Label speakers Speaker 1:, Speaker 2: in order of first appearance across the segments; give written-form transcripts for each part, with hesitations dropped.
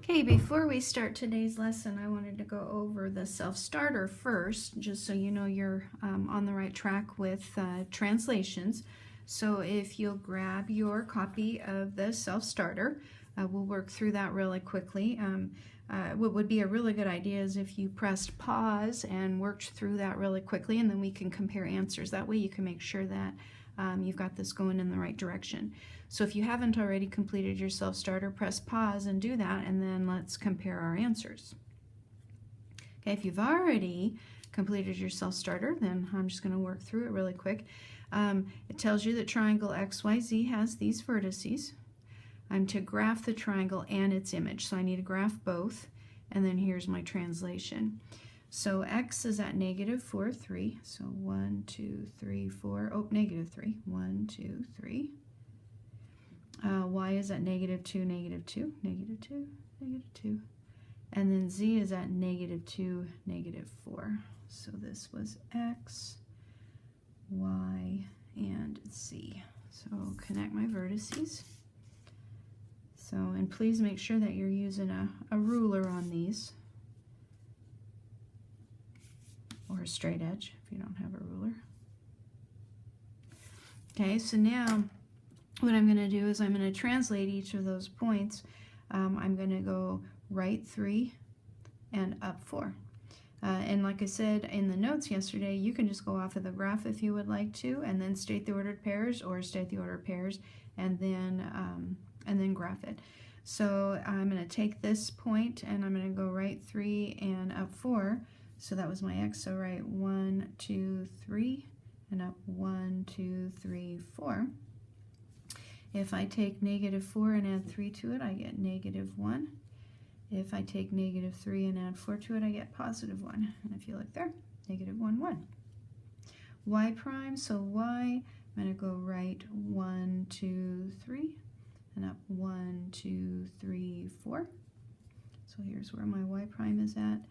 Speaker 1: Okay, before we start today's lesson, I wanted to go over the self-starter first, just so you know you're on the right track with translations. So if you'll grab your copy of the self-starter, we'll work through that really quickly. What would be a really good idea is if you pressed pause and worked through that really quickly, and then we can compare answers. That way you can make sure that you've got this going in the right direction. So if you haven't already completed your self-starter, press pause and do that, and then let's compare our answers. Okay, if you've already completed your self-starter, then I'm just going to work through it really quick. It tells you that triangle XYZ has these vertices. I'm to graph the triangle and its image, so I need to graph both, and then here's my translation. So x is at -4, 3, so 1, 2, 3, 4, oh, -3, 1, 2, 3. Y is at -2, -2, -2, -2, and then z is at -2, -4. So this was x, y, and z. So connect my vertices. So, and please make sure that you're using a ruler on these, or a straight edge if you don't have a ruler. Okay, so now what I'm going to do is I'm going to translate each of those points. I'm going to go right 3 and up 4. And like I said in the notes yesterday, you can just go off of the graph if you would like to, and then state the ordered pairs, or state the ordered pairs, and then graph it. So I'm going to take this point and I'm going to go right 3 and up 4. So that was my x. So right 1, 2, 3, and up 1, 2, 3, 4. If I take -4 and add 3 to it, I get -1. If I take -3 and add 4 to it, I get +1. And if you look there, -1, 1. Y prime, so y, I'm going to go right 1, 2, 3, and up 1, 2, 3, 4. So here's where my y prime is at.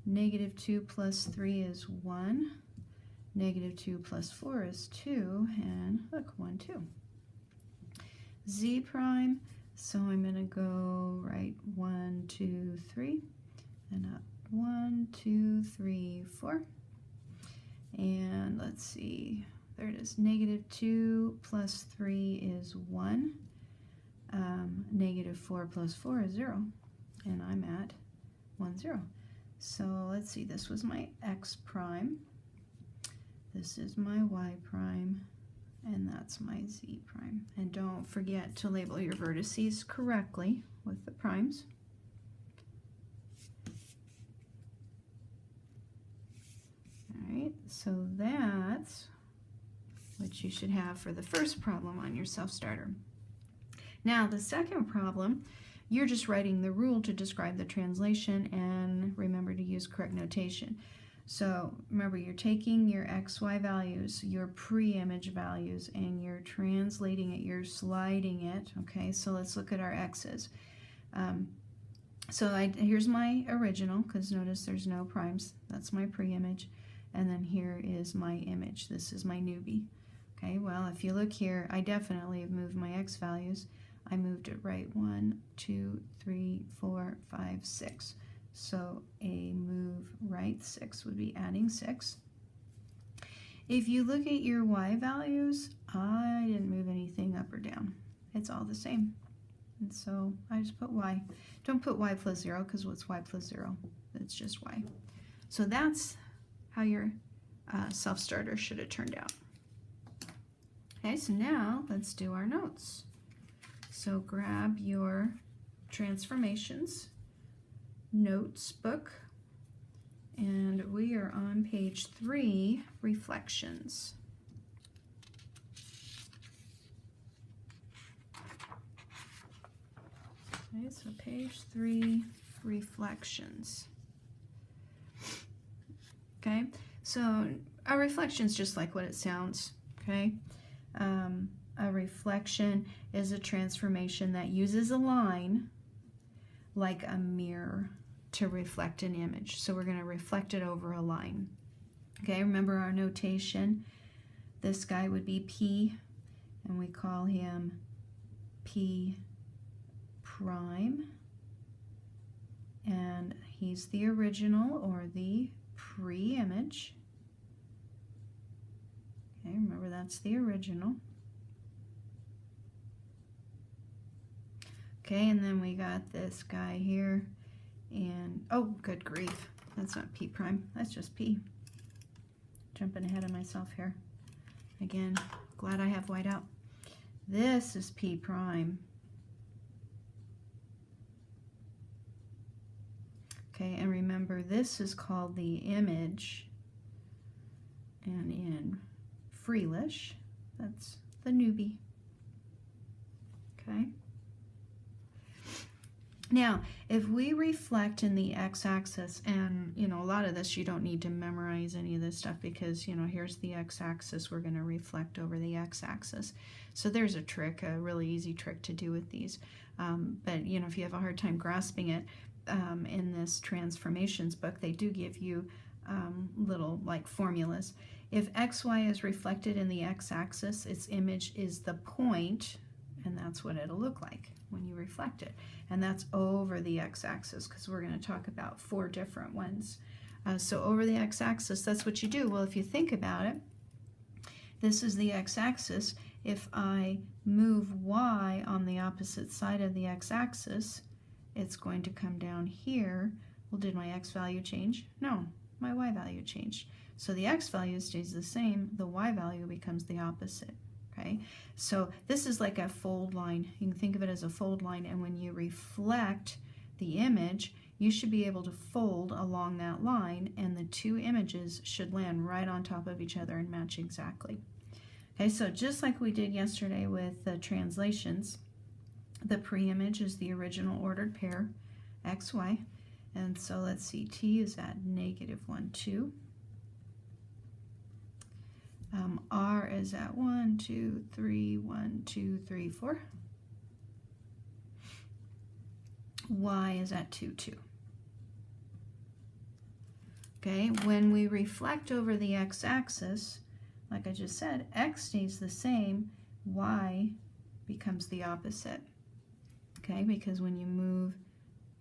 Speaker 1: -2 plus 3 is 1. -2 plus 4 is 2. And look, 1, 2. Z prime, so I'm going to go right 1, 2, 3, and up 1, 2, 3, 4. And let's see, there it is. -2 plus 3 is 1. -4 plus 4 is 0. And I'm at 1, 0. So let's see, this was my x prime. This is my y prime. And that's my z prime. And don't forget to label your vertices correctly with the primes. Alright, so that's what you should have for the first problem on your self-starter. Now the second problem, you're just writing the rule to describe the translation, and remember to use correct notation. So remember, you're taking your XY values, your pre-image values, and you're translating it, you're sliding it. Okay, so let's look at our X's. Here's my original, because notice there's no primes. That's my pre-image. And then here is my image. This is my newbie. Okay, well, if you look here, I definitely have moved my X values. I moved it right 1, 2, 3, 4, 5, 6. So a move right 6 would be adding 6. If you look at your y values, I didn't move anything up or down. It's all the same. And so I just put y. Don't put y plus 0, because what's y plus 0? It's just y. So that's how your self-starter should have turned out. Okay, so now let's do our notes. So grab your transformations notes book, and we are on page 3, reflections. Okay, so page 3, reflections. Okay, so a reflection is just like what it sounds. Okay, a reflection is a transformation that uses a line like a mirror to reflect an image. So we're going to reflect it over a line. Okay, remember our notation. This guy would be P, and we call him P prime. and he's the original or the pre-image. Okay, remember that's the original. Okay, and then we got this guy here, and oh, good grief, that's not P prime, that's just P. Jumping ahead of myself here. Again, glad I have white out. This is P prime. Okay, and remember this is called the image, and in Freelish, that's the newbie. Okay. Now, if we reflect in the x-axis, and you know, a lot of this you don't need to memorize any of this stuff because you know, here's the x-axis, we're going to reflect over the x-axis. So there's a trick, a really easy trick to do with these. But you know, if you have a hard time grasping it, in this transformations book, they do give you little like formulas. If xy is reflected in the x-axis, its image is the point, and that's what it'll look like when you reflect it. And that's over the x-axis, because we're going to talk about 4 different ones. So over the x-axis, that's what you do. Well, if you think about it, this is the x-axis. If I move y on the opposite side of the x-axis, it's going to come down here. Well, did my x value change? No, my y value changed. So the x value stays the same, the y value becomes the opposite. Okay, so this is like a fold line. You can think of it as a fold line, and when you reflect the image, you should be able to fold along that line, and the 2 images should land right on top of each other and match exactly. Okay, so just like we did yesterday with the translations, the pre-image is the original ordered pair, xy, and so let's see, t is at -1, 2. R is at 1, 2, 3, 1, 2, 3, 4. Y is at 2, 2. Okay, when we reflect over the x-axis, like I just said, x stays the same, y becomes the opposite. Okay, because when you move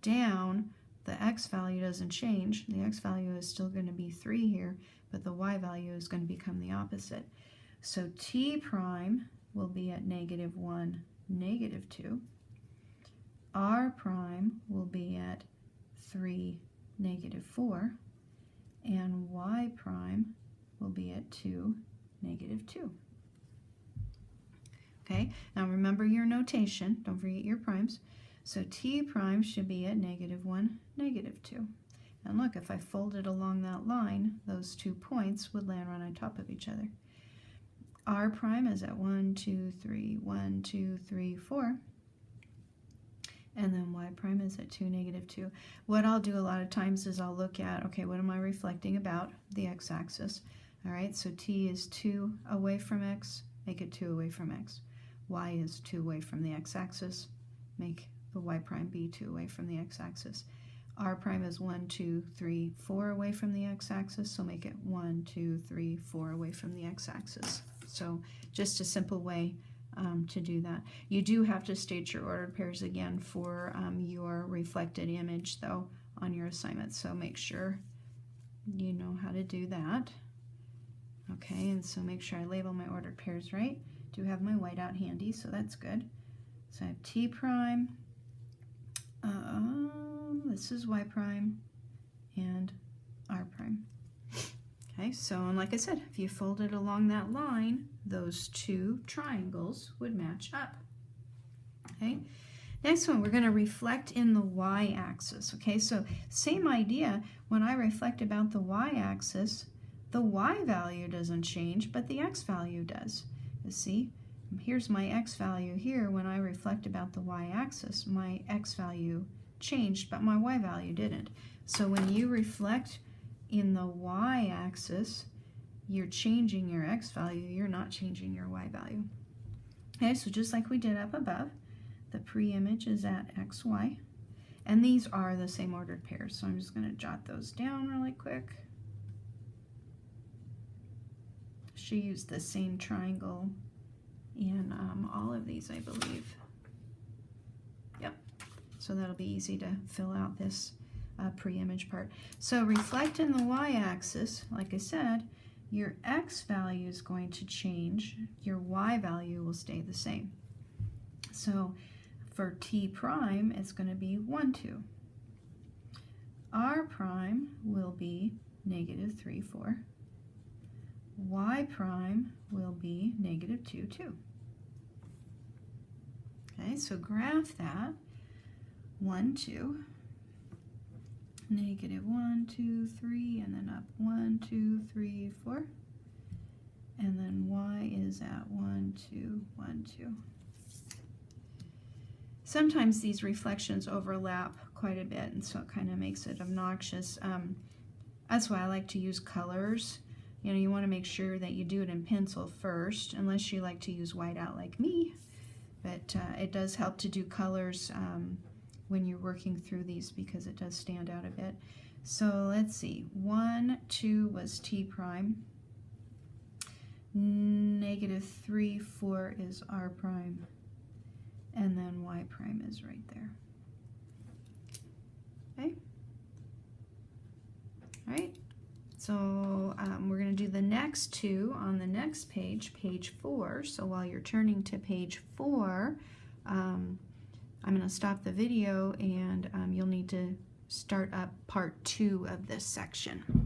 Speaker 1: down, the x value doesn't change. The x value is still going to be 3 here, but the y value is going to become the opposite. So t prime will be at -1, -2. R prime will be at 3, -4. And y prime will be at 2, -2. Okay, now remember your notation. Don't forget your primes. So t prime should be at -1, -2. And look, if I folded along that line, those 2 points would land right on top of each other. R prime is at 1, 2, 3, 1, 2, 3, 4. And then y prime is at 2, -2. What I'll do a lot of times is I'll look at, okay, what am I reflecting about? The x-axis. All right, so t is 2 away from x, make it 2 away from x. Y is 2 away from the x-axis, make the y prime be 2 away from the x-axis. R prime is 1, 2, 3, 4 away from the x-axis, so make it 1, 2, 3, 4 away from the x-axis. So just a simple way to do that. You do have to state your ordered pairs again for your reflected image, though, on your assignment, so make sure you know how to do that. Okay, and so make sure I label my ordered pairs right. Do have my whiteout handy, so that's good. So I have t prime, this is y prime, and r prime. Okay, so and like I said, if you fold it along that line, those 2 triangles would match up. Okay, next one, we're going to reflect in the y-axis. Okay, so same idea. When I reflect about the y-axis, the y value doesn't change, but the x value does. You see, here's my x value here. When I reflect about the y-axis, my x value changed, but my y value didn't. So when you reflect in the y-axis, you're changing your x value, you're not changing your y value. Okay, so just like we did up above, the pre-image is at xy, and these are the same ordered pairs, so I'm just going to jot those down really quick. She used the same triangle in all of these, I believe. Yep, so that'll be easy to fill out this pre-image part. So reflect in the y-axis, like I said, your x value is going to change, your y value will stay the same. So for t prime, it's going to be 1, 2. R prime will be negative 3, 4. Y prime will be negative 2, 2. Okay, so graph that. 1, 2. Negative 1, 2, 3, and then up 1, 2, 3, 4. And then y is at 1, 2, 1, 2. Sometimes these reflections overlap quite a bit, and so it kind of makes it obnoxious. That's why I like to use colors. You know, you want to make sure that you do it in pencil first, unless you like to use whiteout like me. But it does help to do colors when you're working through these because it does stand out a bit. So let's see, 1, 2 was t prime. Negative 3, 4 is r prime. And then y prime is right there. Okay. All right. So we're going to do the next two on the next page, page 4. So while you're turning to page 4, I'm going to stop the video and you'll need to start up part 2 of this section.